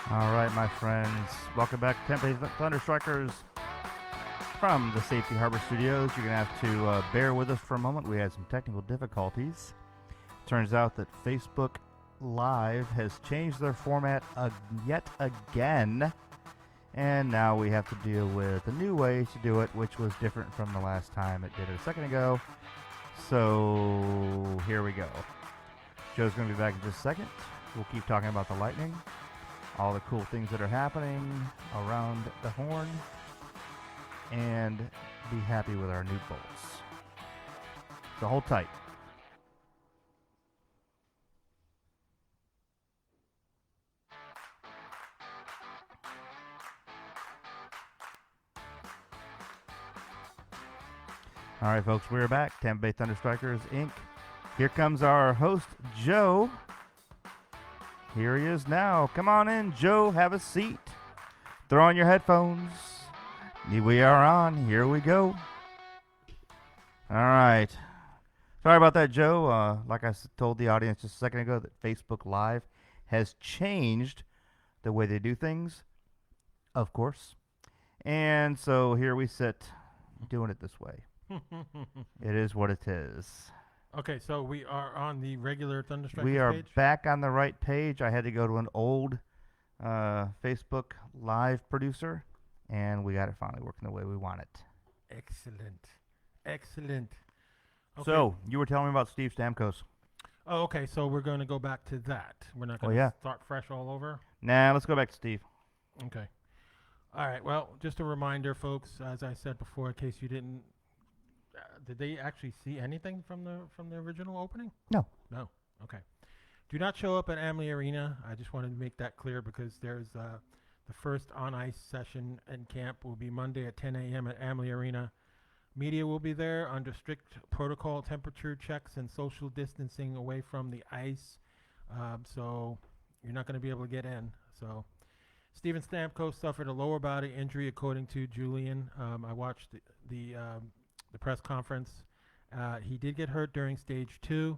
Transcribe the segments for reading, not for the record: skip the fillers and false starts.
All right, my friends. Welcome back to Tampa Bay Thunderstrikers from the Safety Harbor Studios. You're going to have to bear with us for a moment. We had some technical difficulties. Turns out that Facebook Live has changed their format yet again. And now we have to deal with a new way to do it, which was different from the last time it did it a second ago. So here we go. Joe's going to be back in just a second. We'll keep talking about the Lightning, all the cool things that are happening around the horn, and be happy with our new bolts. So hold tight. All right, folks, we're back. Tampa Bay Thunderstrikers, Inc. Here comes our host, Joe. Here he is now. Come on in, Joe. Have a seat. Throw on your headphones. We are on. Here we go. All right. Sorry about that, Joe. Like I told the audience just a second ago, that Facebook Live has changed the way they do things, of course. And so here we sit doing it this way. It is what it is. Okay, so we are on the regular Thunderstrikers We are page? back on the right page. I had to go to an old Facebook Live producer, and we got it finally working the way we want it. Excellent. Excellent. Okay. So, you were telling me about Steve Stamkos. Oh, okay, so we're going to go back to that. We're not going to start fresh all over? Nah, let's go back to Steve. Okay. All right, well, just a reminder, folks, as I said before, in case you didn't... did they actually see anything from the original opening? No. No. Okay. Do not show up at Amalie Arena. I just wanted to make that clear because there's the first on-ice session in camp will be Monday at 10 a.m. at Amalie Arena. Media will be there under strict protocol, temperature checks, and social distancing away from the ice. So you're not going to be able to get in. So Steven Stamkos suffered a lower body injury, according to Julian. I watched the press conference. He did get hurt during stage 2.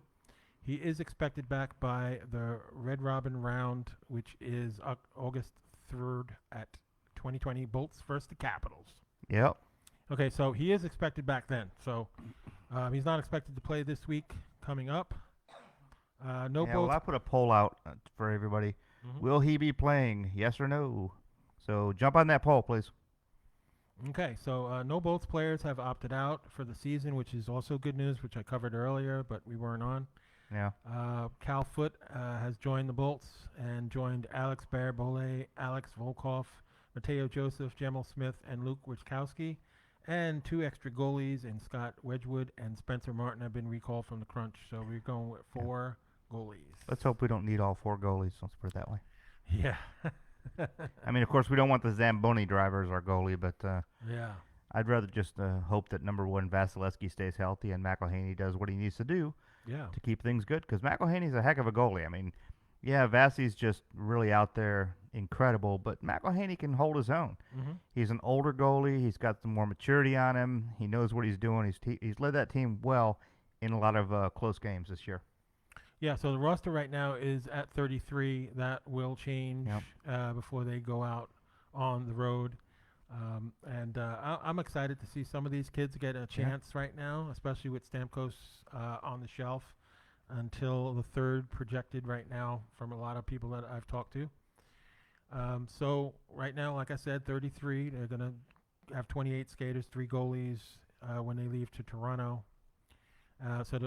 He is expected back by the Red Robin round, which is August 3rd at 2020. Bolts versus the Capitals. Yep. Okay, so he is expected back then. So he's not expected to play this week coming up. No bolts. Well, I put a poll out for everybody. Mm-hmm. Will he be playing? Yes or no? So jump on that poll, please. Okay, so no Bolts players have opted out for the season, which is also good news, which I covered earlier, but we weren't on. Yeah. Cal Foote has joined the Bolts and joined Alex Barré-Boulet, Alex Volkov, Mateo Joseph, Jamel Smith, and Luke Wichkowski. And 2 extra goalies in Scott Wedgwood and Spencer Martin have been recalled from the crunch. So we're going with 4 goalies. Let's hope we don't need all 4 goalies. Let's put it that way. Yeah. I mean, of course, we don't want the Zamboni driver as our goalie, but yeah, I'd rather just hope that number 1 Vasilevsky stays healthy and McElhaney does what he needs to do to keep things good. Because McElhaney's a heck of a goalie. I mean, yeah, Vasi's just really out there, incredible, but McElhaney can hold his own. Mm-hmm. He's an older goalie. He's got some more maturity on him. He knows what he's doing. He's led that team well in a lot of close games this year. Yeah, so the roster right now is at 33. That will change before they go out on the road. I'm excited to see some of these kids get a chance right now, especially with Stamkos on the shelf until the 3rd projected right now from a lot of people that I've talked to. So right now, like I said, 33. They're going to have 28 skaters, 3 goalies when they leave to Toronto. That's what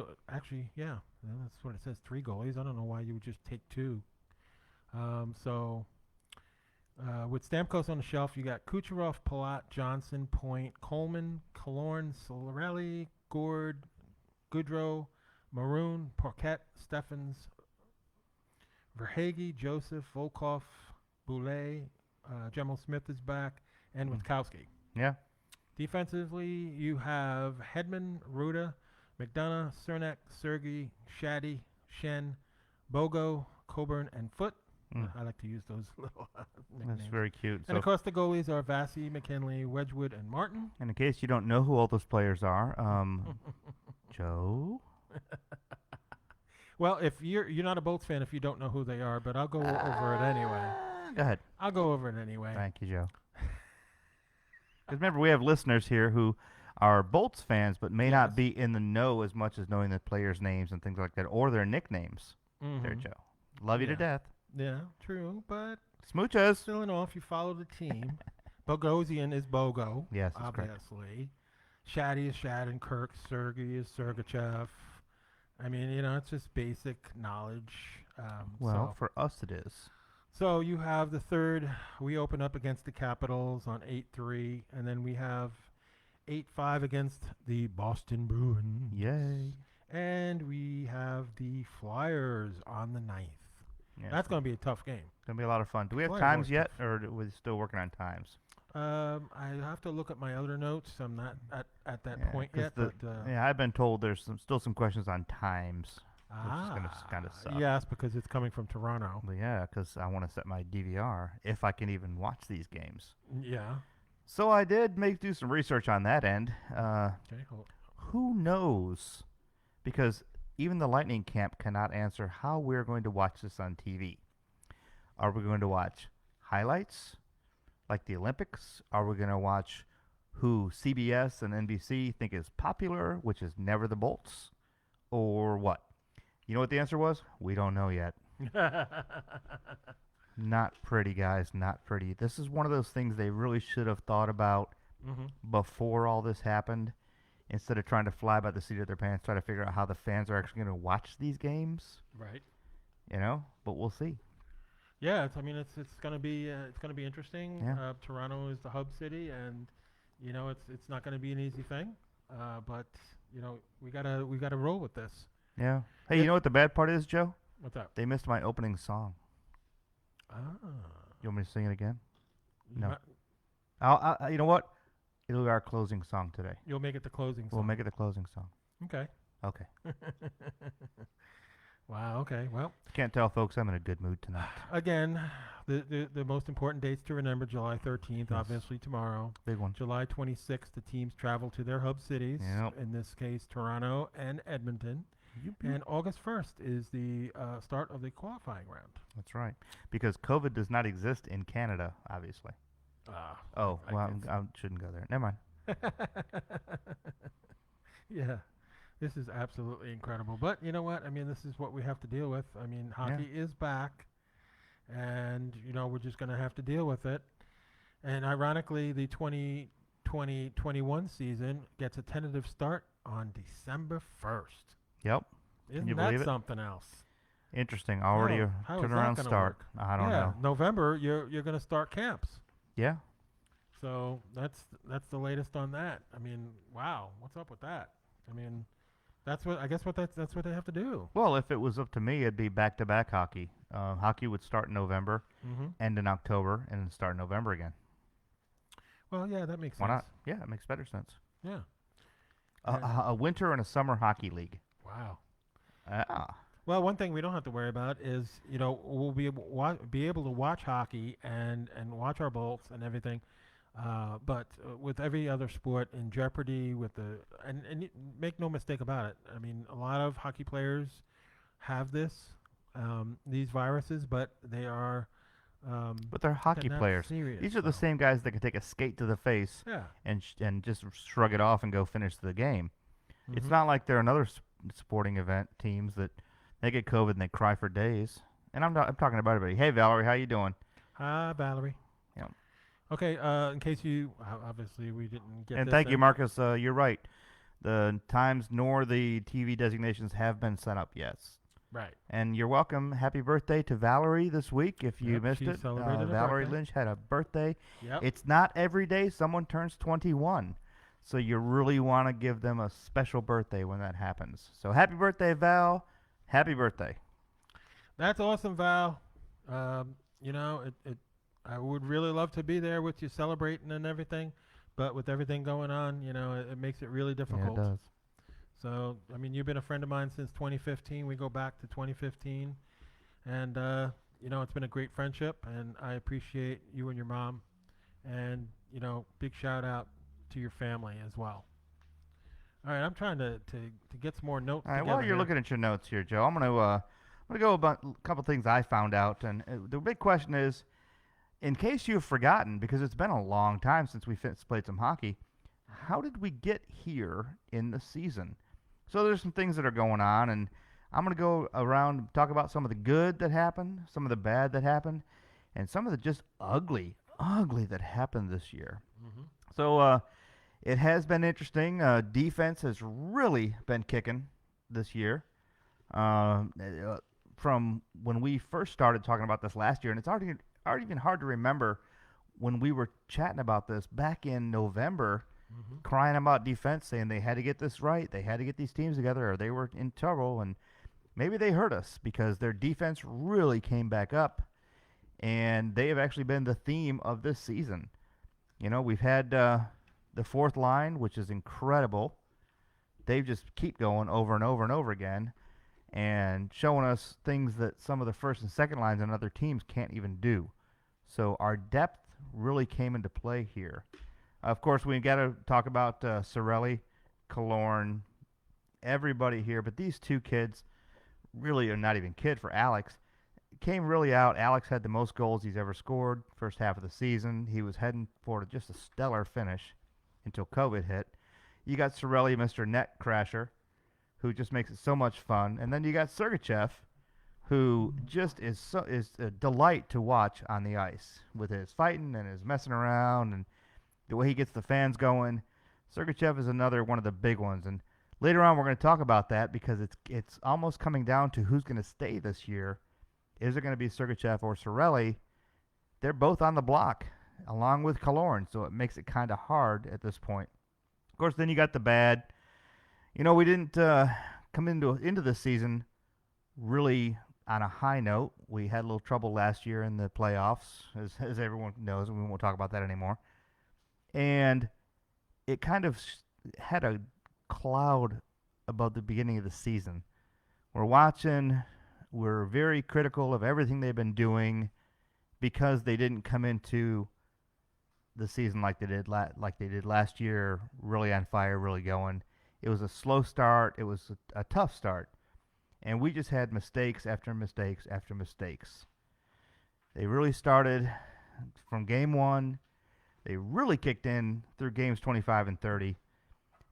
it says, 3 goalies. I don't know why you would just take 2. With Stamkos on the shelf, you got Kucherov, Palat, Johnson, Point, Coleman, Killorn, Solarelli, Gord, Goodrow, Maroon, Parquet, Steffens, Verhaeghe, Joseph, Volkov, Boulet, Jamel Smith is back, and Witkowski. Yeah. Defensively, you have Hedman, Ruda, McDonough, Cernak, Sergey, Shaddy, Shen, Bogo, Coburn, and Foote. I like to use those little nicknames. That's very cute. And of course, the goalies are Vasi, McKinley, Wedgwood, and Martin. And in case you don't know who all those players are, Joe? Well, if you're not a Bolts fan, if you don't know who they are, but I'll go over it anyway. Go ahead. I'll go over it anyway. Thank you, Joe. Because remember, we have listeners here who are Bolts fans, but may not Yes. be in the know as much as knowing the players' names and things like that, or their nicknames. There, Joe. Love you to Yeah. death. Yeah, true, but Smooches. still in all, if you follow the team, Bogosian is Bogo, Yes, that's correct. obviously. Shaddy is Shattenkirk. Sergey is Sergachev. I mean, it's just basic knowledge. Well, for us it is. So you have the third. We open up against the Capitals on 8-3, and then we have 8-5 against the Boston Bruins. Yay. And we have the Flyers on the 9th. Yeah, That's going to be a tough game. going to be a lot of fun. Do we have Flyers times are yet, or are we still working on times? I have to look at my other notes. I'm not at that Yeah, point 'cause yet. the- But Yeah, I've been told there's still some questions on times. is gonna kinda suck. Yes, because it's coming from Toronto. But yeah, because I want to set my DVR if I can even watch these games. Yeah. So I did do some research on that end. Okay. Hold. Who knows? Because even the Lightning camp cannot answer how we're going to watch this on TV. Are we going to watch highlights like the Olympics? Are we going to watch who CBS and NBC think is popular, which is never the Bolts? Or what? You know what the answer was? We don't know yet. Not pretty, guys. Not pretty. This is one of those things they really should have thought about before all this happened. Instead of trying to fly by the seat of their pants, try to figure out how the fans are actually going to watch these games. Right. But we'll see. Yeah. It's gonna be interesting. Yeah. Toronto is the hub city, and it's not gonna be an easy thing. But we gotta roll with this. Yeah. Hey, you know what the bad part is, Joe? What's up? They missed my opening song. You want me to sing it again? No. You know what? It'll be our closing song today. You'll make it the closing song. We'll make it the closing song. Okay. Okay. Wow. Okay. Well, Can't tell, folks. I'm in a good mood tonight. again, the most important dates to remember: July 13th, Yes. obviously tomorrow. Big one. July 26th, the teams travel to their hub cities. Yep. In this case, Toronto and Edmonton. And August 1st is the start of the qualifying round. That's right. Because COVID does not exist in Canada, obviously. Oh, I well, guess. I shouldn't go there. Never mind. Yeah. This is absolutely incredible. But you know what? I mean, this is what we have to deal with. I mean, hockey is back, and, we're just going to have to deal with it. And ironically, the 2020-21 season gets a tentative start on December 1st. Yep. Isn't you that believe it? something else? Interesting. Already Oh, a how is that turnaround gonna start. work? I don't know. November, you're going to start camps. Yeah. So that's the latest on that. I mean, wow, what's up with that? I mean, that's what they have to do. Well, if it was up to me, it'd be back-to-back hockey. Hockey would start in November, end in October, and then start in November again. Well, yeah, that makes Why sense. not? Yeah, it makes better sense. Yeah. A winter and a summer hockey league. Wow. Ah. Well, one thing we don't have to worry about is, we'll be able to watch hockey and watch our Bolts and everything. But with every other sport in jeopardy, and make no mistake about it. I mean, a lot of hockey players have these viruses, but they are. But they're hockey not players. serious, These are the though. same guys that can take a skate to the face Yeah. and just shrug it off and go finish the game. It's not like they're another sporting event teams that they get COVID and they cry for days. And I'm talking about everybody. Hey, Valerie, how you doing? Hi, Valerie. Yeah. Okay. In case you obviously we didn't get. And this thank you, in. Marcus. You're right. The times nor the TV designations have been set up yet. Right. And you're welcome. Happy birthday to Valerie this week. If you Yep, missed she it, celebrated her Valerie birthday. Lynch had a birthday. Yep. It's not every day someone turns 21. So you really want to give them a special birthday when that happens. So happy birthday, Val. Happy birthday. That's awesome, Val. I would really love to be there with you celebrating and everything, but with everything going on, it makes it really difficult. Yeah, it does. So, I mean, you've been a friend of mine since 2015. We go back to 2015, and it's been a great friendship, and I appreciate you and your mom, and big shout out to your family as well. All right, I'm trying to get some more notes All right, together while you're here. looking at your notes here, Joe, I'm gonna go about a couple things I found out, and the big question is, in case you've forgotten, because it's been a long time since we played some hockey, how did we get here in the season? So there's some things that are going on, and I'm gonna go around and talk about some of the good that happened, some of the bad that happened, and some of the just ugly that happened this year. Mm-hmm. So it has been interesting. Defense has really been kicking this year. From when we first started talking about this last year, and it's already been hard to remember when we were chatting about this back in November, Mm-hmm. crying about defense, saying they had to get this right, they had to get these teams together, or they were in trouble, and maybe they hurt us because their defense really came back up, and they have actually been the theme of this season. You know, we've had the fourth line, which is incredible. They just keep going over and over and over again and showing us things that some of the first and second lines on other teams can't even do. So our depth really came into play here. Of course, we got to talk about Sorelli, Killorn, everybody here, but these two kids really are not even kid for Alex. Came really out. Alex had the most goals he's ever scored first half of the season. He was heading for just a stellar finish until COVID hit. You got Sorelli, Mr. Net Crasher, who just makes it so much fun. And then you got Sergachev, who just is a delight to watch on the ice with his fighting and his messing around and the way he gets the fans going. Sergachev is another one of the big ones. And later on, we're going to talk about that because it's almost coming down to who's going to stay this year. Is it going to be Sergachev or Sorelli? They're both on the block, along with Killorn, so it makes it kind of hard at this point. Of course, then you got the bad. You know, we didn't come into this season really on a high note. We had a little trouble last year in the playoffs, as everyone knows, and we won't talk about that anymore. And it kind of had a cloud above the beginning of the season. We're very critical of everything they've been doing because they didn't come into the season like they did last year, really on fire, really going. It was a slow start. It was a tough start. And we just had mistakes after mistakes after mistakes. They really started from game one. They really kicked in through games 25 and 30.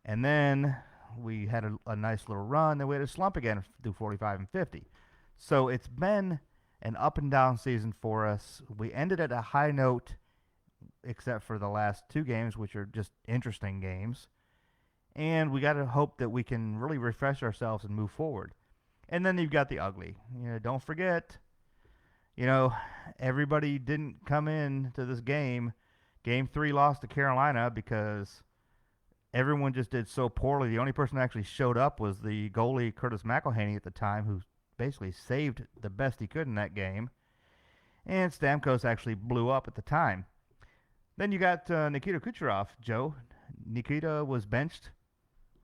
And then we had a nice little run. Then we had a slump again through 45 and 50. So it's been an up and down season for us. We ended at a high note, except for the last two games, which are just interesting games. And we got to hope that we can really refresh ourselves and move forward. And then you've got the ugly. Don't forget, everybody didn't come in to this game. Game 3 lost to Carolina because everyone just did so poorly. The only person that actually showed up was the goalie, Curtis McElhaney, at the time, who basically saved the best he could in that game. And Stamkos actually blew up at the time. Then you got Nikita Kucherov, Joe. Nikita was benched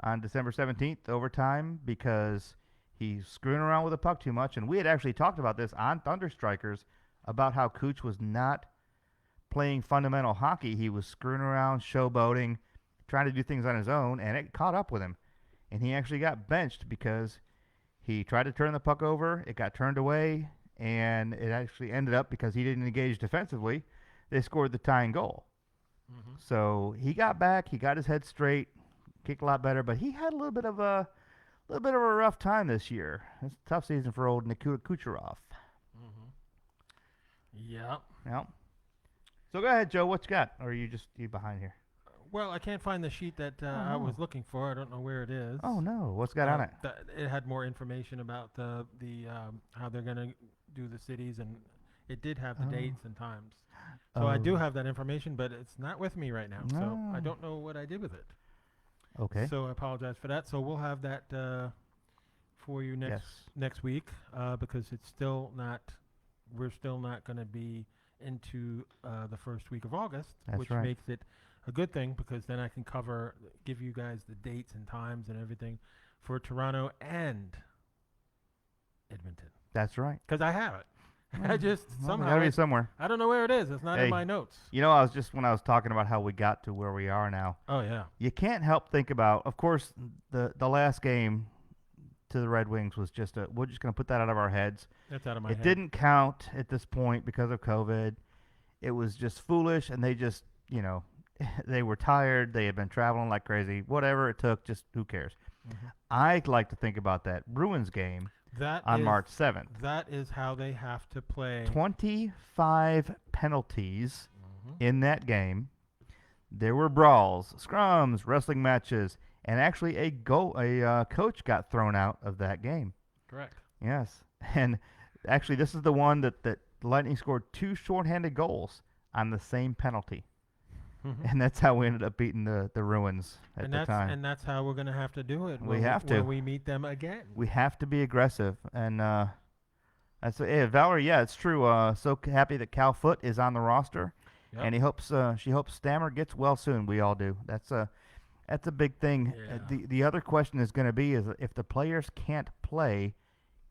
on December 17th overtime because he's screwing around with the puck too much. And we had actually talked about this on Thunderstrikers about how Kuch was not playing fundamental hockey. He was screwing around, showboating, trying to do things on his own, and it caught up with him. And he actually got benched because he tried to turn the puck over. It got turned away, and it actually ended up because he didn't engage defensively. They scored the tying goal. Mm-hmm. So he got back. He got his head straight, kicked a lot better, but he had a little bit of a rough time this year. It's a tough season for old Nikita Kucherov. Mm-hmm. Yeah. Yep. So go ahead, Joe. What you got? Or are you behind here? Well, I can't find the sheet that I was looking for. I don't know where it is. Oh no, what's got on it? It had more information about the how they're going to do the cities, and it did have the dates and times. So I do have that information, but it's not with me right now. So I don't know what I did with it. Okay. So I apologize for that. So we'll have that for you next week because it's still not. We're still not going to be into the first week of August, which makes it a good thing because then I can give you guys the dates and times and everything for Toronto and Edmonton. That's right. Because I have it. I just somehow gotta be somewhere. I don't know where it is. It's not in my notes. You know, when I was talking about how we got to where we are now. Oh yeah. You can't help think about, of course, the last game to the Red Wings was we're just gonna put that out of our heads. That's out of my head. It didn't count at this point because of COVID. It was just foolish, and they just, they were tired. They had been traveling like crazy. Whatever it took, just who cares? Mm-hmm. I like to think about that Bruins game on March 7th. That is how they have to play. 25 penalties in that game. There were brawls, scrums, wrestling matches, and actually a coach got thrown out of that game. Correct. Yes, and actually this is the one that the Lightning scored 2 shorthanded goals on the same penalty. And that's how we ended up beating the Bruins at the time. And that's how we're going to have to do it. We have to. When we meet them again. We have to be aggressive. And Valerie, yeah, it's true. So happy that Cal Foote is on the roster. Yep. And she hopes Stammer gets well soon. We all do. That's a big thing. Yeah. The other question is going to be is if the players can't play,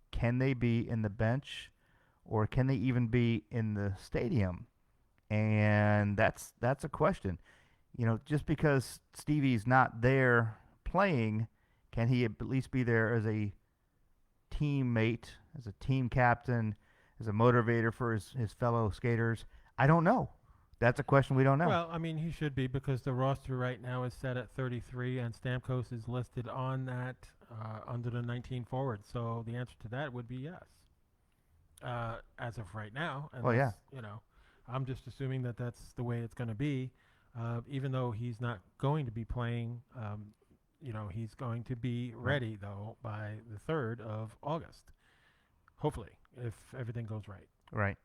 can they be in the bench or can they even be in the stadium? And that's a question. Just because Stevie's not there playing, can he at least be there as a teammate, as a team captain, as a motivator for his fellow skaters? I don't know. That's a question we don't know. Well, I mean, he should be because the roster right now is set at 33, and Stamkos is listed on that under the 19 forwards. So the answer to that would be yes, as of right now. Well, yeah. I'm just assuming that that's the way it's going to be, even though he's not going to be playing. He's going to be ready, though, by the 3rd of August, hopefully, if everything goes right. Right.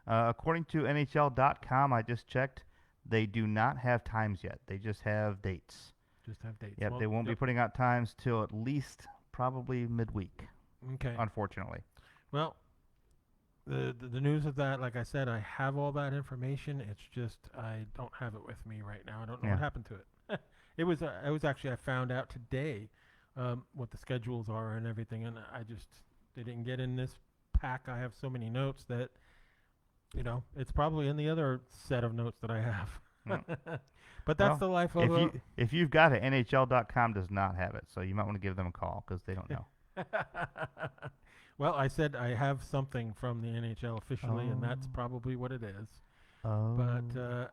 According to NHL.com, I just checked, they do not have times yet. They just have dates. Yep, well, they won't be putting out times till at least probably midweek. Okay. Unfortunately. Well, the news of that, like I said, I have all that information. It's just I don't have it with me right now. I don't know what happened to it. It was actually I found out today what the schedules are and everything, and they didn't get in this pack. I have so many notes that it's probably in the other set of notes that I have. But that's the life of if you've got it, NHL.com does not have it, so you might want to give them a call because they don't know. Well, I said I have something from the NHL officially, and that's probably what it is. But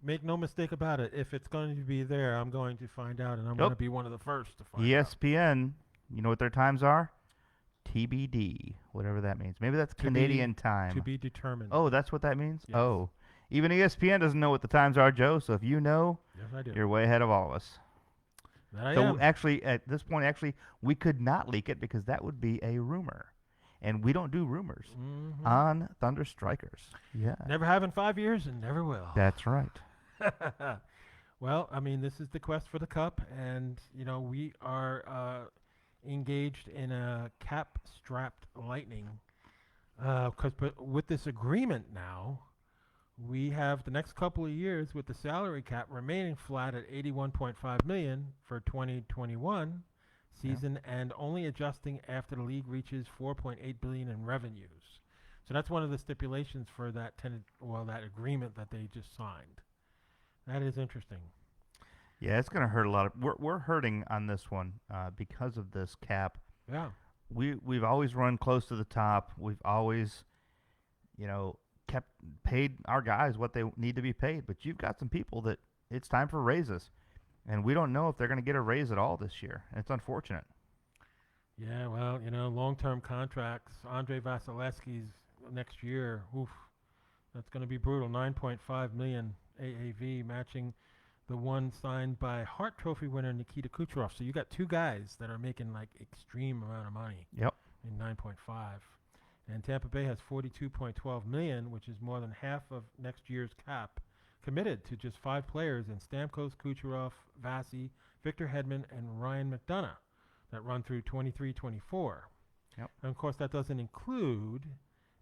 make no mistake about it. If it's going to be there, I'm going to find out, and I'm going to be one of the first to find out. ESPN, you know what their times are? TBD, whatever that means. Maybe that's Canadian time. To be determined. Oh, that's what that means? Yes. Oh. Even ESPN doesn't know what the times are, Joe, so if you know, yes, I do. You're way ahead of all of us. I so am. Actually, at this point, we could not leak it because that would be a rumor. And we don't do rumors on Thunderstrikers. Yeah. Never have in 5 years and never will. That's right. Well, I mean, this is the quest for the cup, and, we are engaged in a cap-strapped Lightning. But with this agreement now, we have the next couple of years with the salary cap remaining flat at $81.5 million for 2021 season, and only adjusting after the league reaches $4.8 billion in revenues. So that's one of the stipulations for that that agreement that they just signed. That is interesting. Yeah, it's going to hurt a lot. We're hurting on this one because of this cap. Yeah. We've always run close to the top. We've always, paid our guys what they need to be paid. But you've got some people that it's time for raises, and we don't know if they're going to get a raise at all this year. It's unfortunate. Yeah, well, long-term contracts. Andre Vasilevsky's next year, that's going to be brutal. $9.5 million AAV, matching the one signed by Hart Trophy winner Nikita Kucherov. So you got two guys that are making like extreme amount of money. Yep. In 9.5. And Tampa Bay has $42.12 million, which is more than half of next year's cap, committed to just 5 players in Stamkos, Kucherov, Vasi, Victor Hedman, and Ryan McDonough that run through 23-24. Yep. And of course, that doesn't include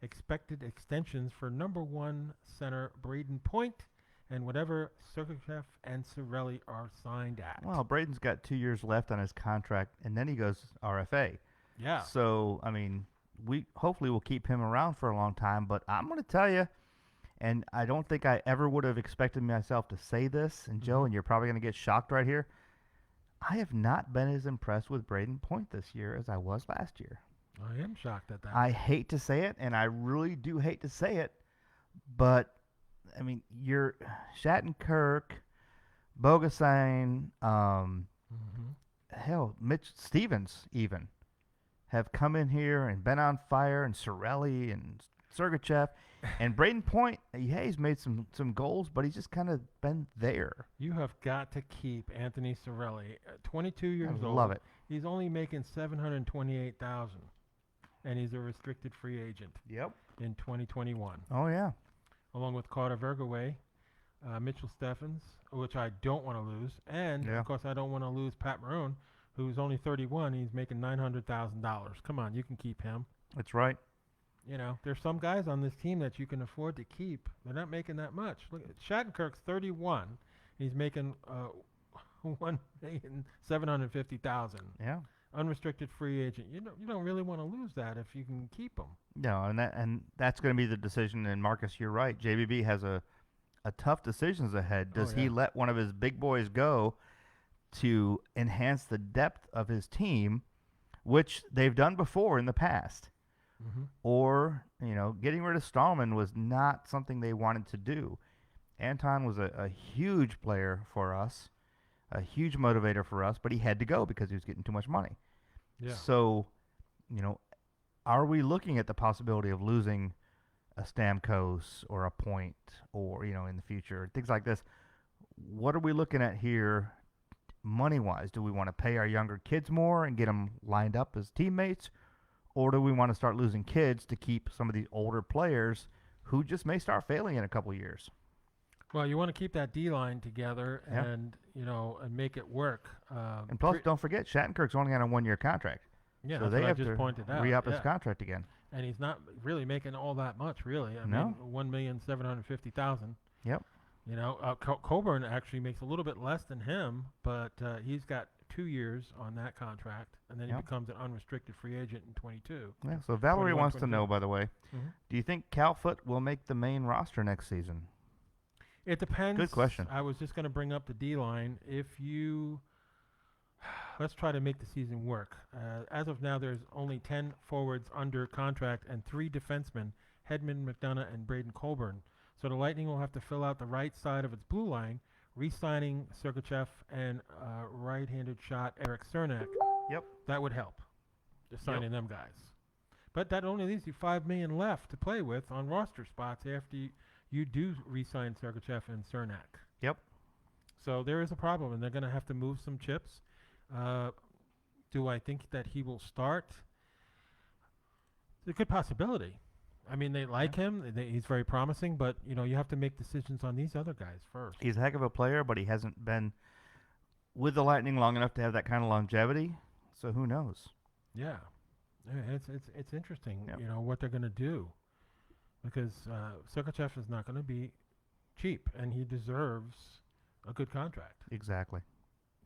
expected extensions for number 1 center Braden Point and whatever Sergachev and Cirelli are signed at. Well, Braden's got 2 years left on his contract, and then he goes RFA. Yeah. So, I mean, we hopefully will keep him around for a long time. But I'm going to tell you, and I don't think I ever would have expected myself to say this, and Joe, and you're probably going to get shocked right here. I have not been as impressed with Braden Point this year as I was last year. I am shocked at that. I hate to say it, and I really do hate to say it, but I mean, you're Shattenkirk, Bogasain, hell, Mitch Stevens even have come in here and been on fire, and Cirelli and Sergachev. And Braden Point, yeah, he's made some goals, but he's just kind of been there. You have got to keep Anthony Cirelli, 22 years old. I love it. He's only making $728,000, and he's a restricted free agent. Yep. In 2021. Oh yeah. Along with Carter Vergaway, Mitchell Steffens, which I don't want to lose, and of course I don't want to lose Pat Maroon, who's only 31. He's making $900,000. Come on, you can keep him. That's right. You know, there's some guys on this team that you can afford to keep. They're not making that much. Look, Shattenkirk's 31. He's making $1,750,000. Yeah. Unrestricted free agent. You don't really want to lose that if you can keep him. No, and that's going to be the decision. And Marcus, you're right. JBB has a tough decisions ahead. Does he let one of his big boys go to enhance the depth of his team, which they've done before in the past? Or, getting rid of Stallman was not something they wanted to do. Anton was a huge player for us, a huge motivator for us, but he had to go because he was getting too much money. Yeah. So, are we looking at the possibility of losing a Stamkos or a Point or, in the future, things like this? What are we looking at here money-wise? Do we want to pay our younger kids more and get them lined up as teammates? Or do we want to start losing kids to keep some of these older players who just may start failing in a couple years? Well, you want to keep that D-line together and, and make it work. And plus, don't forget, Shattenkirk's only on a one-year contract. Yeah, so that's they what have I just pointed out. re-up his contract again. And he's not really making all that much, really. I mean, $1,750,000. Yep. Coburn actually makes a little bit less than him, but he's got 2 years on that contract, and then he becomes an unrestricted free agent in 22. Yeah. So Valerie wants to know, by the way, do you think Calfoot will make the main roster next season? It depends. Good question. I was just going to bring up the D-line. Let's try to make the season work. As of now, there's only 10 forwards under contract and 3 defensemen, Hedman, McDonough, and Braden Coburn. So the Lightning will have to fill out the right side of its blue line, re-signing Sergachev and right-handed shot Eric Cernak. Yep. That would help, just signing them guys. But that only leaves you $5 million left to play with on roster spots after you do re-sign Sergachev and Cernak. Yep. So there is a problem, and they're going to have to move some chips. Do I think that he will start? It's a good possibility. I mean, they like him. He's very promising, but, you have to make decisions on these other guys first. He's a heck of a player, but he hasn't been with the Lightning long enough to have that kind of longevity. So who knows? Yeah. It's interesting, what they're going to do. Because Sergachev is not going to be cheap, and he deserves a good contract. Exactly.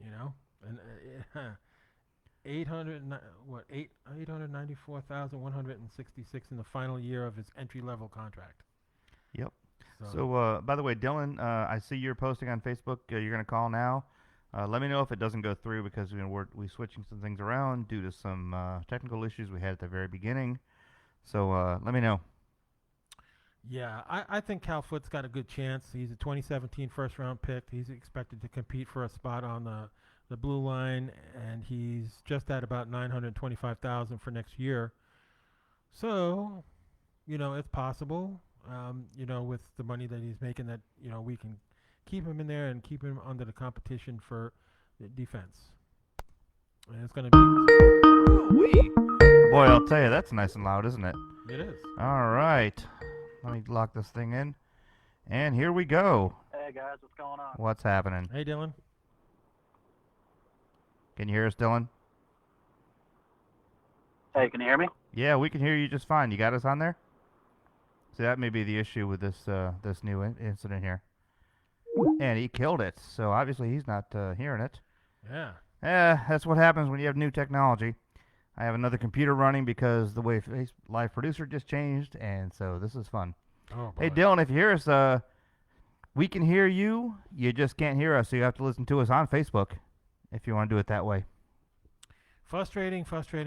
And $894,166 in the final year of his entry-level contract. Yep. So by the way, Dylan, I see you're posting on Facebook. You're going to call now. Let me know if it doesn't go through because we're switching some things around due to some technical issues we had at the very beginning. So let me know. Yeah, I think Cal Foot's got a good chance. He's a 2017 first-round pick. He's expected to compete for a spot on the blue line, and he's just at about $925,000 for next year. So, it's possible, with the money that he's making that, we can keep him in there and keep him under the competition for the defense. And it's going to be... Boy, I'll tell you, that's nice and loud, isn't it? It is. All right. Let me lock this thing in. And here we go. Hey, guys. What's going on? What's happening? Hey, Dylan. Can you hear us, Dylan? Hey, can you hear me? Yeah, we can hear you just fine. You got us on there? See, that may be the issue with this this new incident here. And he killed it, so obviously he's not hearing it. Yeah. That's what happens when you have new technology. I have another computer running because the way Live Producer just changed, and so this is fun. Oh, Hey, boy. Dylan, if you hear us, we can hear you. You just can't hear us, so you have to listen to us on Facebook if you want to do it that way. Frustrating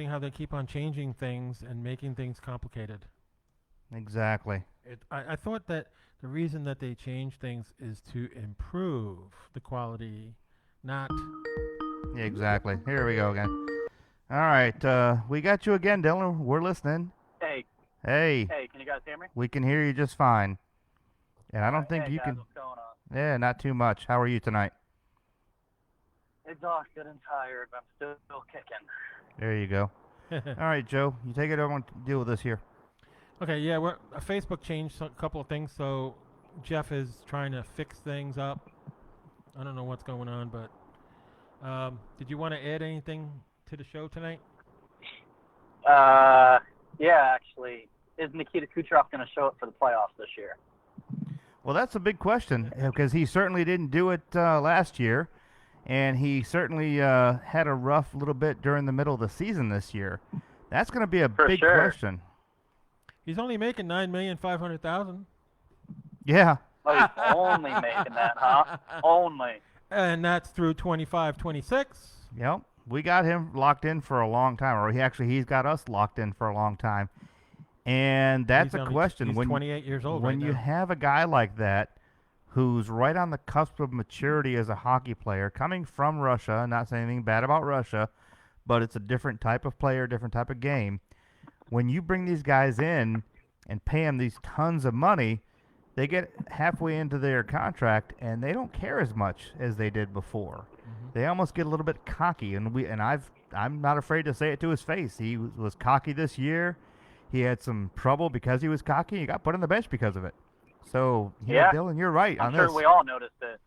how they keep on changing things and making things complicated. Exactly. I thought that the reason that they change things is to improve the quality, not... Yeah, exactly. Here we go again. All right, we got you again, Dylan. We're listening. Hey, Hey, can you guys hear me? we can hear you just fine. And I don't think hey you guys, can. what's going on? Yeah, not too much. How are you tonight? Exhausted and tired, but I'm still kicking. There you go. All right, Joe, you take it. I want to deal with this here. Okay, yeah, Facebook changed a couple of things, so Jeff is trying to fix things up. I don't know what's going on, but did you want to add anything to the show tonight? Yeah, actually, is Nikita Kucherov going to show up for the playoffs this year? Well, that's a big question because he certainly didn't do it last year, and he certainly had a rough little bit during the middle of the season this year. That's going to be a big question. He's only making $9,500,000. Yeah. Oh, he's only making that, huh? Only. And that's through 25-26. Yep. We got him locked in for a long time, or he's got us locked in for a long time. And that's a question. He's 28 years old when right you now. have a guy like that who's right on the cusp of maturity as a hockey player, coming from Russia, not saying anything bad about Russia, but it's a different type of player, different type of game. When you bring these guys in and pay them these tons of money, they get halfway into their contract and they don't care as much as they did before. Mm-hmm. They almost get a little bit cocky, and I'm not afraid to say it to his face. He was cocky this year. He had some trouble because he was cocky. He got put on the bench because of it. So, yeah, Dylan, you're right on this. I'm sure we all noticed it.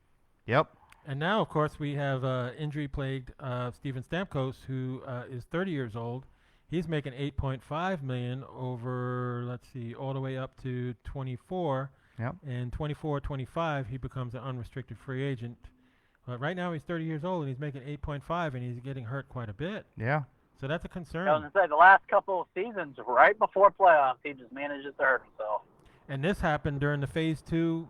Yep. And now, of course, we have injury-plagued Steven Stamkos, who is 30 years old. He's making $8.5 million over, let's see, all the way up to 24. Yep. And 24-25, he becomes an unrestricted free agent. But right now, he's 30 years old, and he's making $8.5, and he's getting hurt quite a bit. Yeah. So that's a concern. I was going to say, the last couple of seasons, right before playoffs, he just manages to hurt himself. And this happened during the Phase 2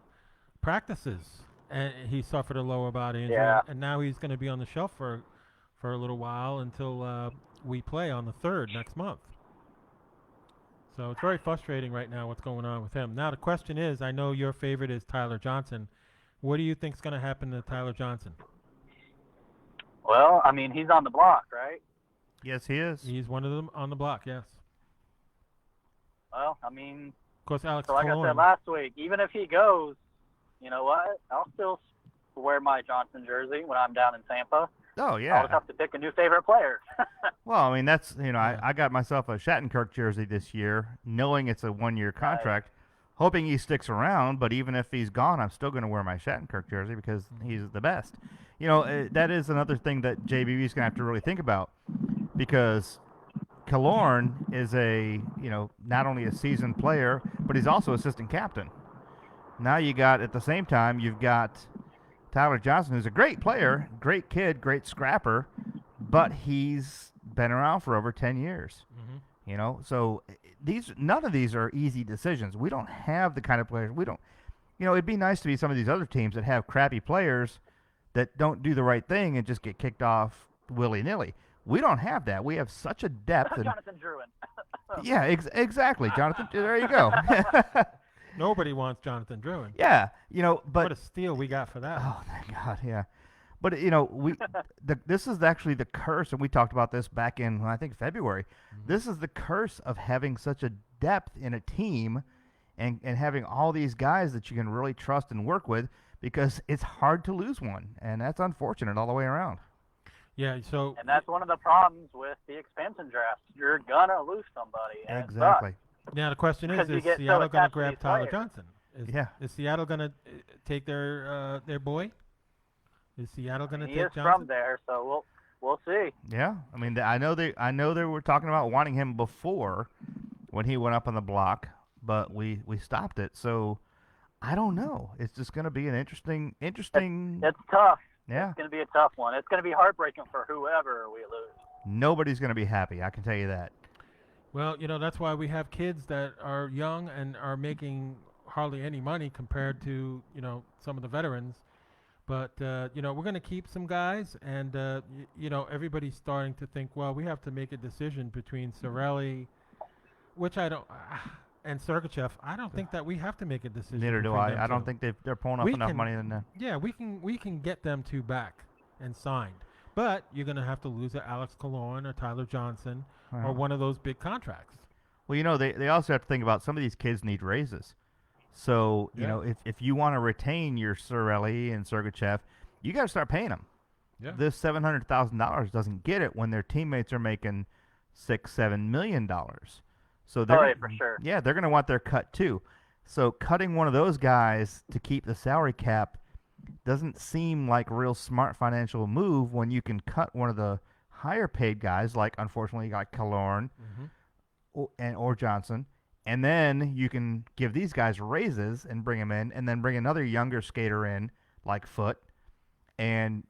practices, and he suffered a lower body injury. Yeah. And now he's going to be on the shelf for a little while until we play on the 3rd next month. So it's very frustrating right now what's going on with him. Now the question is, I know your favorite is Tyler Johnson. What do you think is going to happen to Tyler Johnson? Well, I mean, he's on the block, right? Yes, he is. He's one of them on the block, yes. Well, I mean, Of course, Alex so like Killorn. I said last week, even if he goes, you know what? I'll still wear my Johnson jersey when I'm down in Tampa. Oh, I'll yeah. just have to pick a new favorite player. Well, I mean, that's, Yeah. I got myself a Shattenkirk jersey this year, knowing it's a one-year contract, hoping he sticks around, but even if he's gone, I'm still going to wear my Shattenkirk jersey because he's the best. That is another thing that JBB is going to have to really think about because Killorn is not only a seasoned player, but he's also assistant captain. Now at the same time, you've got Tyler Johnson, who's a great player, great kid, great scrapper, but he's been around for over 10 years. Mm-hmm. So none of these are easy decisions. We don't have the kind of players. We don't. It'd be nice to be some of these other teams that have crappy players that don't do the right thing and just get kicked off willy-nilly. We don't have that. We have such a depth. Jonathan Drouin. Yeah, exactly, Jonathan. There you go. Nobody wants Jonathan Drouin. Yeah, but what a steal we got for that. Oh, thank God, yeah. But this is actually the curse, and we talked about this back in I think February. Mm-hmm. This is the curse of having such a depth in a team, and having all these guys that you can really trust and work with, because it's hard to lose one, and that's unfortunate all the way around. Yeah, so And that's one of the problems with the expansion draft. You're going to lose somebody. And Exactly. now the question is Because you get so Seattle going to attached to grab these Tyler players. Johnson? Is Seattle going to take their boy? Is Seattle going to He take is Johnson? from there, so we'll see. Yeah, I mean, I know they were talking about wanting him before when he went up on the block, but we stopped it. So I don't know. It's just going to be an interesting. It's tough. Yeah. It's going to be a tough one. It's going to be heartbreaking for whoever we lose. nobody's going to be happy. I can tell you that. Well, that's why we have kids that are young and are making hardly any money compared to, some of the veterans. But, we're going to keep some guys, and, everybody's starting to think, well, we have to make a decision between Cirelli, which I don't, and Sergachev. I don't think that we have to make a decision. Neither do between them I. I don't two. think they're pulling up enough money in there. Yeah, we can get them two back and signed. But you're going to have to lose a Alex Killorn or Tyler Johnson or one of those big contracts. Well, they also have to think about some of these kids need raises. So, if you want to retain your Cirelli and Sergachev, you got to start paying them. Yeah. This $700,000 doesn't get it when their teammates are making $6-7 million. So they're for sure. Yeah, they're going to want their cut too. So cutting one of those guys to keep the salary cap doesn't seem like a real smart financial move when you can cut one of the higher paid guys, like unfortunately you got Killorn or Johnson, and then you can give these guys raises and bring them in, and then bring another younger skater in like Foote and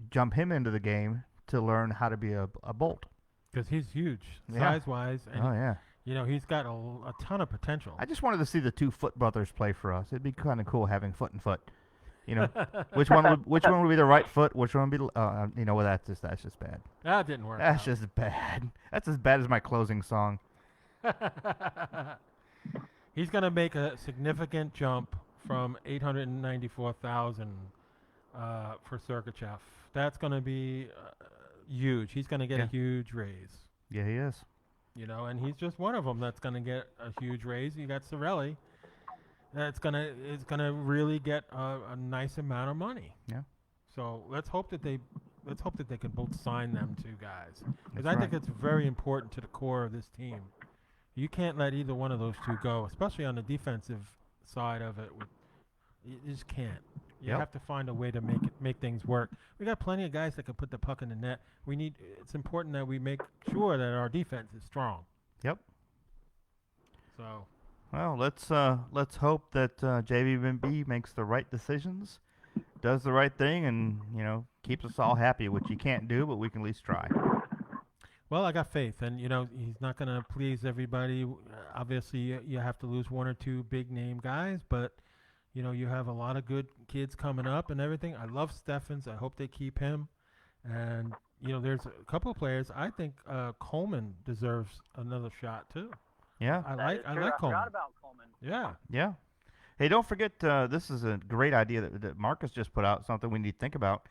jump him into the game to learn how to be a Bolt. Because he's huge, size-wise. And he's got a ton of potential. I just wanted to see the two Foote brothers play for us. It'd be kind of cool having Foote and Foote. Which one would be the right foot? Which one would be? Well, that's just bad. That didn't work. That's just bad. That's as bad as my closing song. He's gonna make a significant jump from 894,000 for Sergachev. That's gonna be huge. He's gonna get a huge raise. Yeah, he is. And he's just one of them that's gonna get a huge raise. You got Cirelli. It's gonna really get a nice amount of money. Yeah. So let's hope that they can both sign them two guys, because That's I think it's very important to the core of this team. You can't let either one of those two go, especially on the defensive side of it. You just can't. You have to find a way to make things work. We got plenty of guys that can put the puck in the net. It's important that we make sure that our defense is strong. Yep. So. Well, let's hope that JVB makes the right decisions, does the right thing, and keeps us all happy, which you can't do, but we can at least try. Well, I got faith, and he's not going to please everybody. Obviously, you have to lose one or two big name guys, but you have a lot of good kids coming up and everything. I love Steffens. I hope they keep him, and there's a couple of players. I think Coleman deserves another shot too. Yeah, I like Coleman. I forgot about Coleman. Yeah. Hey, don't forget, this is a great idea that Marcus just put out, something we need to think about.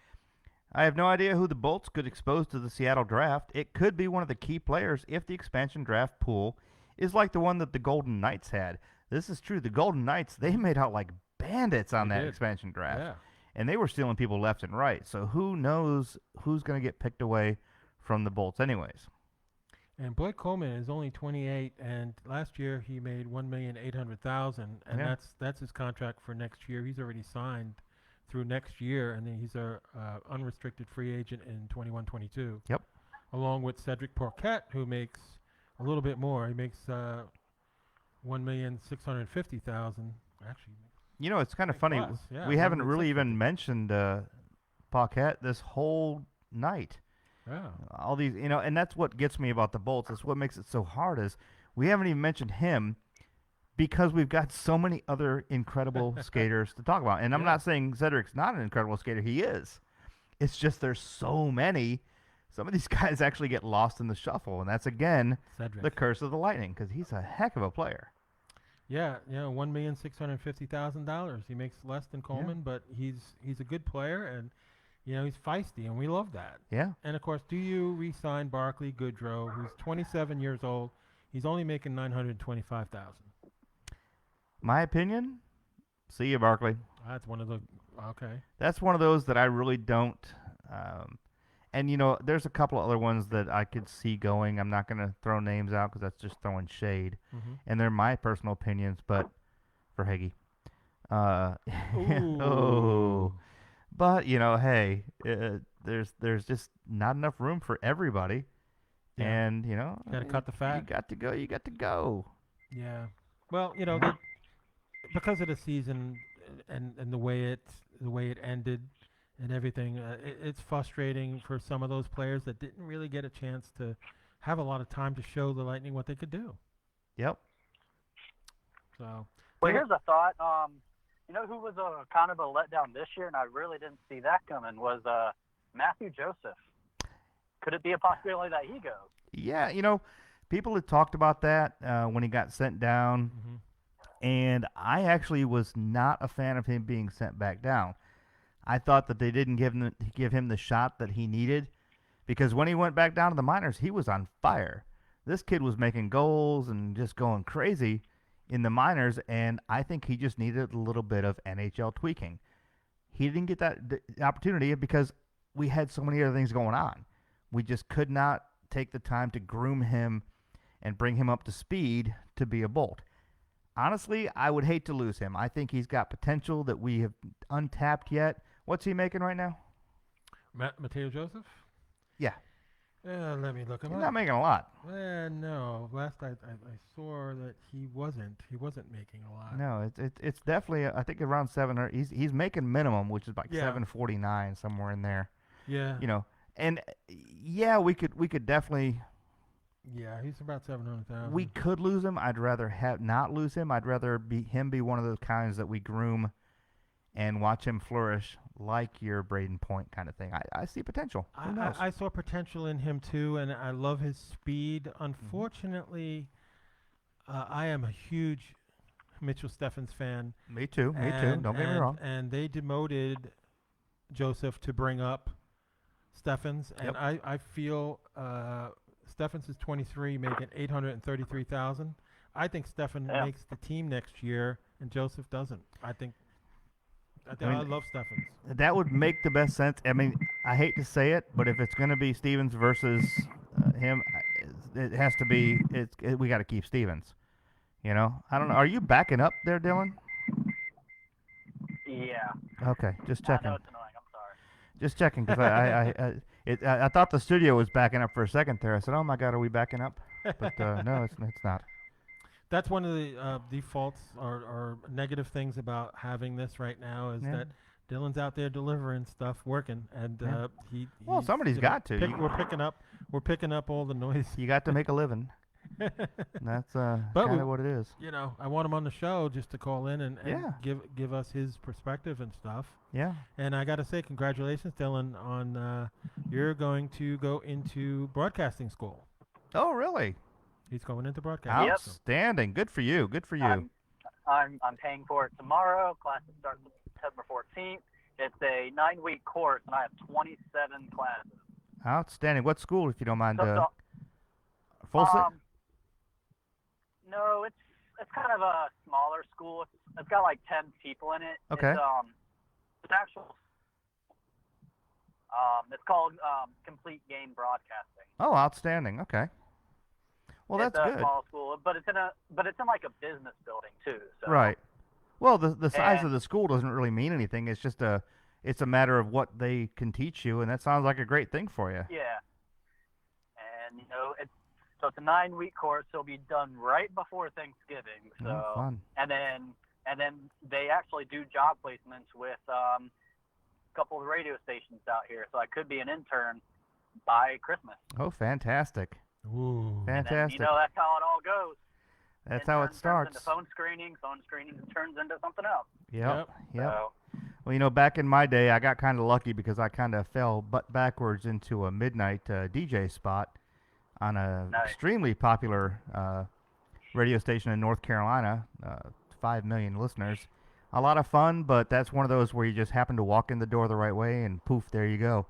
I have no idea who the Bolts could expose to the Seattle draft. It could be one of the key players if the expansion draft pool is like the one that the Golden Knights had. This is true. The Golden Knights, they made out like bandits on that expansion draft. Yeah. And they were stealing people left and right. So who knows who's going to get picked away from the Bolts anyways. And Blake Coleman is only 28, and last year he made $1,800,000, and that's his contract for next year. He's already signed through next year, and then he's a unrestricted free agent in 21-22. Yep. Along with Cedric Paquette, who makes a little bit more. He makes $1,650,000. Actually, it's kind of funny. Yeah, we haven't really even mentioned Paquette this whole night. Yeah. All these, and that's what gets me about the Bolts. That's what makes it so hard is we haven't even mentioned him because we've got so many other incredible skaters to talk about. And I'm not saying Cedric's not an incredible skater. He is. It's just there's so many. Some of these guys actually get lost in the shuffle, and that's, again, Cedric. the curse of the Lightning because he's a heck of a player. Yeah, $1,650,000. He makes less than Coleman, but he's a good player, and he's feisty, and we love that. Yeah. And, of course, do you re-sign Barclay Goodrow, who's 27 years old? He's only making $925,000. My opinion, see you, Barkley. That's one of the okay. That's one of those that I really don't. And there's a couple of other ones that I could see going. I'm not going to throw names out because that's just throwing shade, and they're my personal opinions. But for Heggie, but hey, there's just not enough room for everybody, and gotta cut the fat. You got to go. You got to go. Yeah. Well, because of the season and the way it ended, and everything. It's frustrating for some of those players that didn't really get a chance to have a lot of time to show the Lightning what they could do. Yep. So. Well, here's a thought. You know who was a kind of a letdown this year, and I really didn't see that coming, was Matthew Joseph. Could it be a possibility that he goes? Yeah, people had talked about that when he got sent down, and I actually was not a fan of him being sent back down. I thought that they didn't give him the shot that he needed, because when he went back down to the minors, he was on fire. This kid was making goals and just going crazy in the minors, and I think he just needed a little bit of NHL tweaking. He didn't get that opportunity because we had so many other things going on. We just could not take the time to groom him and bring him up to speed to be a Bolt. Honestly, I would hate to lose him. I think he's got potential that we have untapped yet. What's he making right now? Mateo Joseph? Yeah. Let me look him He's up. not making a lot. No. Last I saw that he wasn't making a lot. No, it's definitely I think around 700. He's making minimum, which is like 749 somewhere in there. Yeah. And yeah, we could definitely. Yeah, he's about 700,000. We could lose him. I'd rather not lose him. I'd rather be one of those kinds that we groom and watch him flourish like your Braden Point kind of thing. I see potential. Who knows? I saw potential in him too, and I love his speed. Unfortunately, I am a huge Mitchell Steffens fan. Me too. Don't get me wrong. And they demoted Joseph to bring up Steffens, and I feel Steffens is 23, making $833,000. I think Steffens makes the team next year, and Joseph doesn't. I love Steffens. That would make the best sense. I mean, I hate to say it, but if it's going to be Stevens versus him, it has to be. We got to keep Stevens. I don't know. Are you backing up there, Dylan? Yeah. Okay, just checking. I know it's annoying. I'm sorry. Just checking because I thought the studio was backing up for a second there. I said, "Oh my God, are we backing up?" But no, it's not. That's one of the defaults or negative things about having this right now is that Dylan's out there delivering stuff, working, and somebody's got to. We're picking up all the noise. You got to make a living. That's kind of what it is. I want him on the show just to call in and give us his perspective and stuff. Yeah. And I got to say, congratulations, Dylan, on you're going to go into broadcasting school. Oh, really? He's going into broadcasting. Outstanding. Good for you. Good for you. I'm paying for it tomorrow. Classes start September 14th. It's a 9-week course, and I have 27 classes. Outstanding. What school, if you don't mind? Full No, it's kind of a smaller school. It's got like 10 people in it. Okay. It's actual. It's called Complete Game Broadcasting. Oh, outstanding. Okay. Well, that's good. It's a small school, but it's in like a business building too. So. Right. Well, the size of the school doesn't really mean anything. It's just it's a matter of what they can teach you, and that sounds like a great thing for you. Yeah. And so it's a 9-week course. It'll be done right before Thanksgiving. So fun. And then they actually do job placements with a couple of radio stations out here. So I could be an intern by Christmas. Oh, fantastic. Ooh. Fantastic. And then, that's how it all goes. That's how it starts. Turns into phone screening turns into something else. Yep. So, well, back in my day, I got kind of lucky because I kind of fell butt backwards into a midnight DJ spot on a extremely popular radio station in North Carolina, 5 million listeners. A lot of fun, but that's one of those where you just happen to walk in the door the right way and poof, there you go.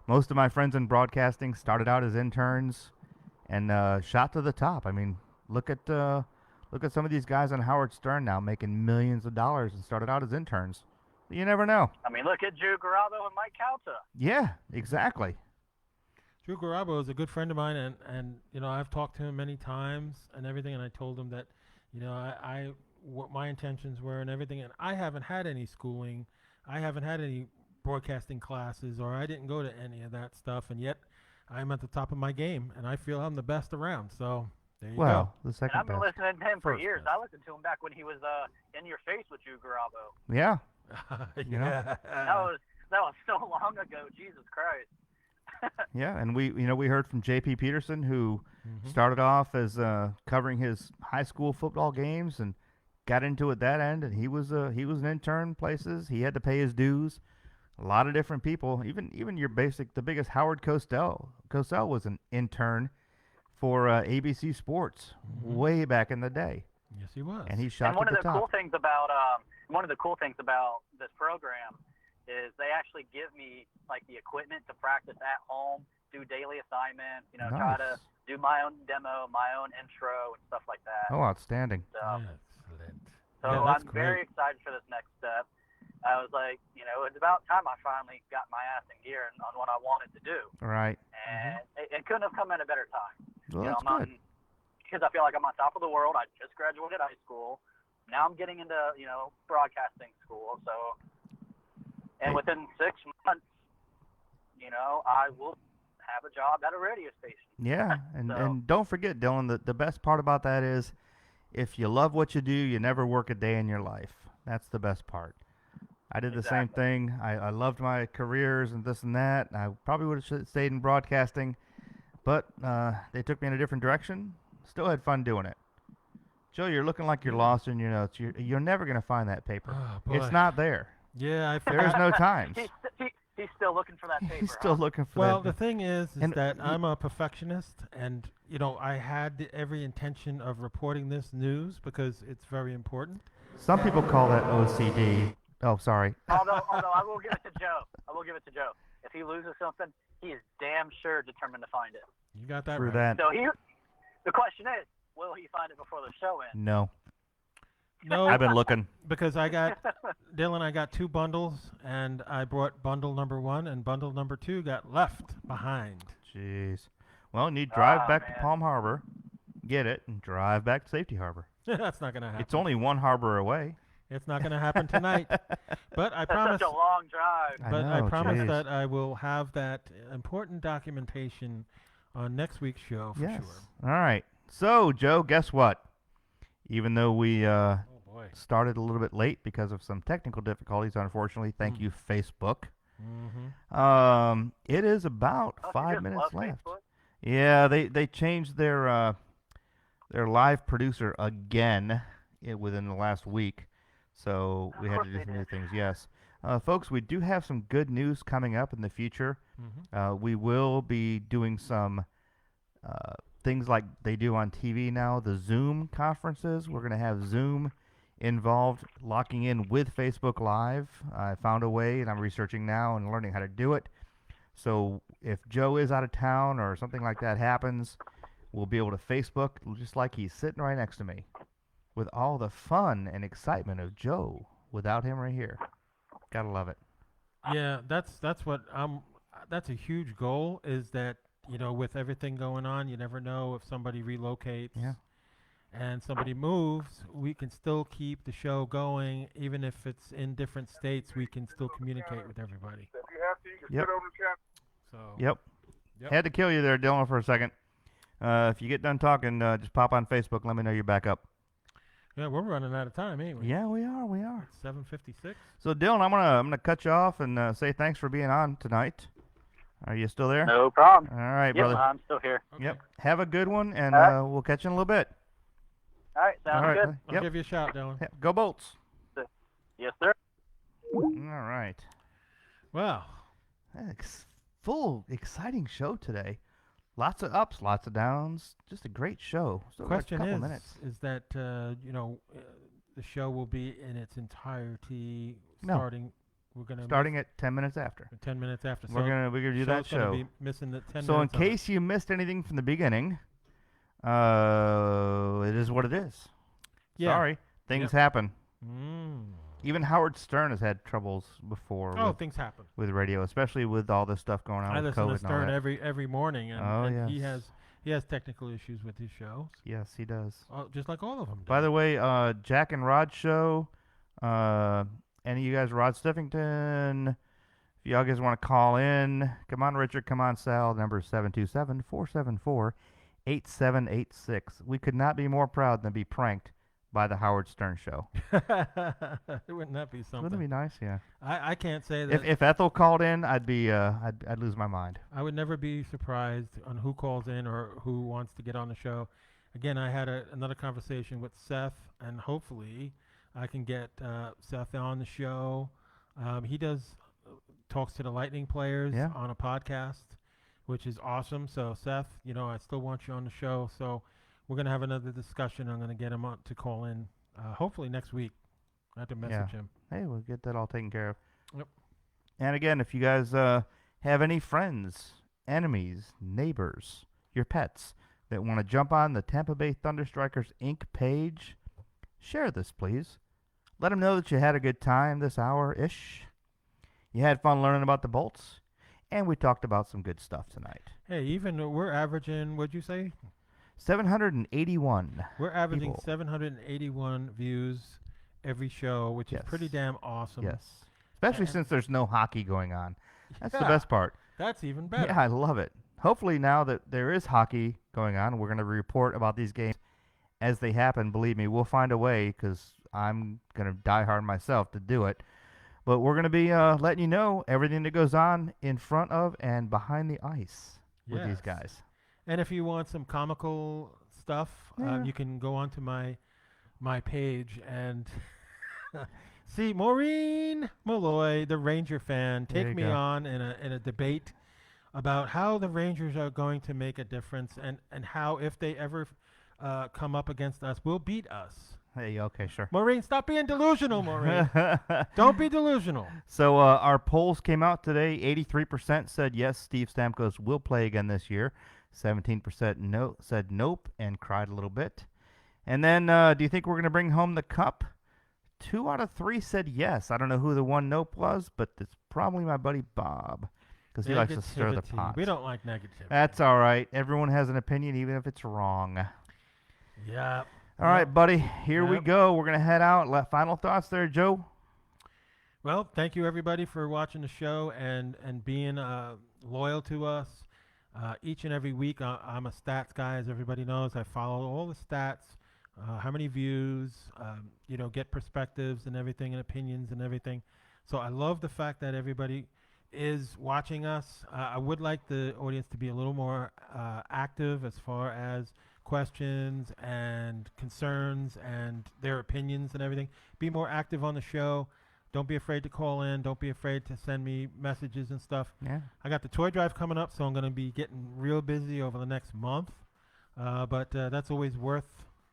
Most of my friends in broadcasting started out as interns and shot to the top. I mean, look at some of these guys on Howard Stern now making millions of dollars and started out as interns. You never know. I mean, look at Drew Garabo and Mike Calta. Yeah, exactly. Drew Garabo is a good friend of mine, and I've talked to him many times and everything, and I told him that what my intentions were and everything, and I haven't had any schooling, I haven't had any broadcasting classes, or I didn't go to any of that stuff, and yet I'm at the top of my game, and I feel I'm the best around. So there you go. The second I've been best. listening to him for years. Best. I listened to him back when he was in your face with Drew Garabo. Yeah. Yeah. was so long ago. Jesus Christ. Yeah, and we heard from J.P. Peterson, who started off as covering his high school football games and got into it that end, and he was an intern places. He had to pay his dues. A lot of different people, even the biggest Howard Cosell. Cosell was an intern for ABC Sports way back in the day. Yes, he was. And he shot And one to of the the top. cool things about this program is they actually give me like the equipment to practice at home, do daily assignments, try to do my own demo, my own intro, and stuff like that. Oh, outstanding. So, Excellent. so Yeah, that's I'm great. very excited for this next step. I was like, it's about time I finally got my ass in gear on what I wanted to do. Right. And it couldn't have come at a better time. Well, that's good. Because I feel like I'm on top of the world. I just graduated high school. Now I'm getting into, broadcasting school. So, and within 6 months, I will have a job at a radio station. Yeah, and don't forget, Dylan, the best part about that is if you love what you do, you never work a day in your life. That's the best part. I did the same thing. I loved my careers and this and that. I probably would have stayed in broadcasting, but they took me in a different direction. Still had fun doing it. Joe, you're looking like you're lost in your notes. You're never going to find that paper. Oh, boy. It's not there. Yeah, There's no times. He's still looking for that paper. He's still looking for well, that. the thing is And- that I'm a perfectionist, and I had every intention of reporting this news because it's very important. Some people call that OCD. Oh, sorry. Although I will give it to Joe. If he loses something, he is damn sure determined to find it. You got that Through right. that. So the question is, will he find it before the show ends? No. No, I've been looking. because I got two bundles, and I brought bundle number 1, and bundle number 2 got left behind. Jeez. Well, you need to drive back to man. Palm Harbor, get it, and drive back to Safety Harbor. That's not going to happen. It's only one harbor away. It's not going to happen tonight. But I That's promise. such a long drive. I promise geez. that I will have that important documentation on next week's show for Yes. sure. All right. So, Joe, guess what? Even though we Oh boy. started a little bit late because of some technical difficulties, unfortunately, thank you, Facebook. It is about Don't you 5 just minutes love left. Facebook? Yeah, they changed their live producer again within the last week, so we had to do some new things. Yes, folks, we do have some good news coming up in the future. We will be doing some things like they do on TV now, the Zoom conferences. We're going to have Zoom involved, locking in with Facebook Live. I found a way, and I'm researching now and learning how to do it. So if Joe is out of town or something like that happens, we'll be able to Facebook just like he's sitting right next to me, with all the fun and excitement of Joe without him right here. Gotta love it. Yeah, that's what that's a huge goal, is that, with everything going on, you never know if somebody relocates and somebody moves, we can still keep the show going. Even if it's in different states, we can still communicate with everybody. Yep. So Yep. Yep. Had to kill you there, Dylan, for a second. If you get done talking, just pop on Facebook. Let me know you're back up. yeah, we're running out of time, ain't we? Yeah, we are. We are. 7:56. So, Dylan, I'm gonna cut you off and say thanks for being on tonight. Are you still there? No problem. All right, Yep, brother. I'm still here. Okay. Yep. Have a good one, and All right. we'll catch you in a little bit. All right, sounds All right. good. I'll Yep. give you a shout, Dylan. Yep. Go Bolts. Yes, sir. All right. Well, Full, exciting show today. Lots of ups, lots of downs. Just a great show. Still got a question couple is, minutes. is that the show will be in its entirety No. starting. We're gonna Starting at 10 minutes after. 10 minutes after. We're gonna do that show's gonna show. Be missing the 10 So in minutes of it. case you missed anything from the beginning, it is what it is. Yeah. Sorry, things Yep. happen. Mm. Even Howard Stern has had troubles before Oh, things happen. with radio, especially with all this stuff going on I with listen COVID to and all Stern that. every morning, and, Oh, and yes. he has technical issues with his shows, Yes, he does. just like all of them. By the way, Jack and Rod show. Any of you guys, Rod Stiffington? If y'all guys want to call in, come on, Richard. Come on, Sal. Number 727-474-8786. We could not be more proud than be pranked by the Howard Stern show. Wouldn't that be something? Wouldn't it be nice? Yeah. I can't say that. If Ethel called in, I'd lose my mind. I would never be surprised on who calls in or who wants to get on the show. Again, I had another conversation with Seth, and hopefully I can get Seth on the show. He talks to the Lightning players on a podcast, which is awesome. So, Seth, I still want you on the show. So, we're going to have another discussion. I'm going to get him on to call in hopefully next week. I have to message him. Hey, we'll get that all taken care of. Yep. And again, if you guys have any friends, enemies, neighbors, your pets that want to jump on the Tampa Bay Thunderstrikers Inc. page, share this, please. Let them know that you had a good time this hour-ish. You had fun learning about the Bolts, and we talked about some good stuff tonight. Hey, even we're averaging, what'd you say? 781. We're averaging people. 781 views every show, which is pretty damn awesome. Yes. Especially since there's no hockey going on. That's the best part. That's even better. Yeah, I love it. Hopefully now that there is hockey going on, we're going to report about these games as they happen. Believe me, we'll find a way because I'm going to die hard myself to do it. But we're going to be letting you know everything that goes on in front of and behind the ice with these guys. And if you want some comical stuff, you can go onto my page and see Maureen Malloy, the Ranger fan, take me on in a debate about how the Rangers are going to make a difference and how if they ever come up against us, will beat us. Hey, okay, sure. Maureen, stop being delusional, Maureen. Don't be delusional. So our polls came out today. 83% said yes, Steve Stamkos will play again this year. 17% no, said nope and cried a little bit. And then do you think we're going to bring home the cup? 2 out of 3 said yes. I don't know who the one nope was, but it's probably my buddy Bob because he likes to stir the pot. We don't like negativity. That's all right. Everyone has an opinion, even if it's wrong. Yeah. All right, buddy. Here we go. We're going to head out. Final thoughts there, Joe? Well, thank you, everybody, for watching the show and being loyal to us. Each and every week, I'm a stats guy, as everybody knows. I follow all the stats, how many views, get perspectives and everything and opinions and everything. So I love the fact that everybody is watching us. I would like the audience to be a little more active as far as questions and concerns and their opinions and everything. Be more active on the show. Don't be afraid to call in. Don't be afraid to send me messages and stuff. Yeah. I got the toy drive coming up, so I'm going to be getting real busy over the next month. But that's always worth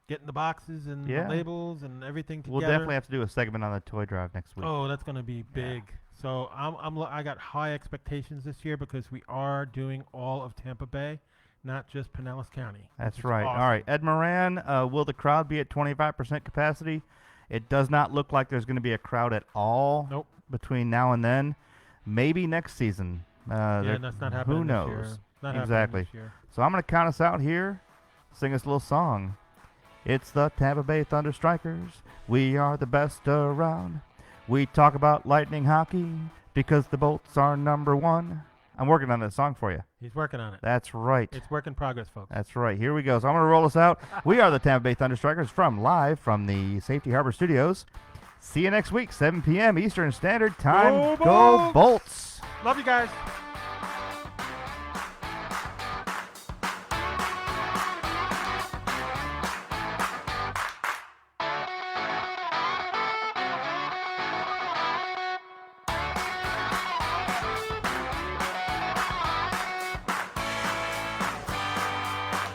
getting the boxes and the labels and everything together. We'll definitely have to do a segment on the toy drive next week. Oh, that's going to be big. So I got high expectations this year because we are doing all of Tampa Bay, not just Pinellas County. That's right. Awesome. All right. Ed Moran, will the crowd be at 25% capacity? It does not look like there's going to be a crowd at all between now and then. Maybe next season. That's not happening. Who knows? This year. Not exactly. This year. So I'm going to count us out here. Sing us a little song. It's the Tampa Bay Thunderstrikers. We are the best around. We talk about Lightning hockey because the Bolts are number one. I'm working on that song for you. He's working on it. That's right. It's work in progress, folks. That's right. Here we go. So I'm going to roll us out. We are the Tampa Bay Thunderstrikers live from the Safety Harbor Studios. See you next week, 7 p.m. Eastern Standard Time. Go Bolts! Bolts! Love you guys.